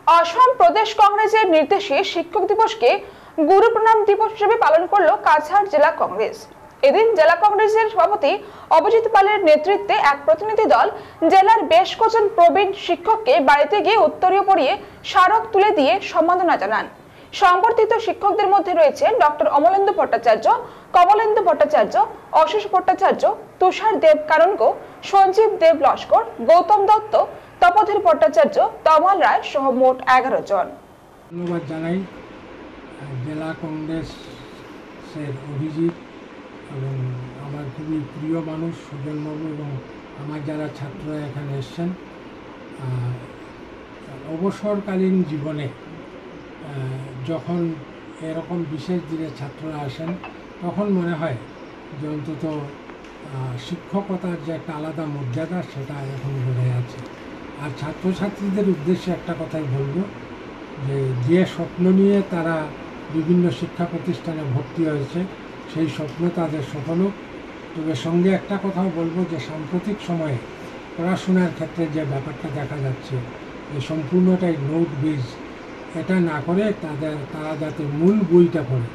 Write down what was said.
আসাম প্রদেশ কংগ্রেসের নির্দেশে শিক্ষক দিবসকে গুরু প্রণাম দিবস হিসেবে পালন করল কাছাড় জেলা কংগ্রেস। এদিন জেলা কংগ্রেসের সভাপতি অভিজিৎ পালের নেতৃত্বে এক প্রতিনিধি দল জেলার বেশ কজন প্রবীণ শিক্ষককে বাড়িতে গিয়ে উত্তরীয় পরিয়ে স্মারক তুলে দিয়ে সম্মাননা জানান। সংবর্ধিত শিক্ষকদের মধ্যে রয়েছেন ডক্টর অমলেন্দু ভট্টাচার্য, কমলেন্দু ভট্টাচার্য, অশেষ ভট্টাচার্য, তুষার দেব কারণগো, সঞ্জীব দেব লস্কর, গৌতম দত্ত, তপধীর ভট্টাচার্য, তমাল রায় সহ মোট 11 জন। ধন্যবাদ জানাই জেলা কংগ্রেসের অভিজিৎ এবং আমার খুবই প্রিয় মানুষ সুজনবাবু এবং আমার যারা ছাত্ররা এখানে এসছেন। অবসরকালীন জীবনে যখন এরকম বিশেষ দিনে ছাত্ররা আসেন তখন মনে হয় যে অন্তত শিক্ষকতার যে একটা আলাদা মর্যাদা সেটা এখন বেড়ে আছে। আর ছাত্রছাত্রীদের উদ্দেশ্যে একটা কথাই বলবো যে স্বপ্ন নিয়ে তারা বিভিন্ন শিক্ষা প্রতিষ্ঠানে ভর্তি হয়েছে সেই স্বপ্ন তাদের সফল হোক। তবে সঙ্গে একটা কথাও বলবো যে সাম্প্রতিক সময়ে পড়াশোনার ক্ষেত্রে যে ব্যাপারটা দেখা যাচ্ছে যে সম্পূর্ণটাই নোট বেস, এটা না করে তারা যাতে মূল বইটা পড়ে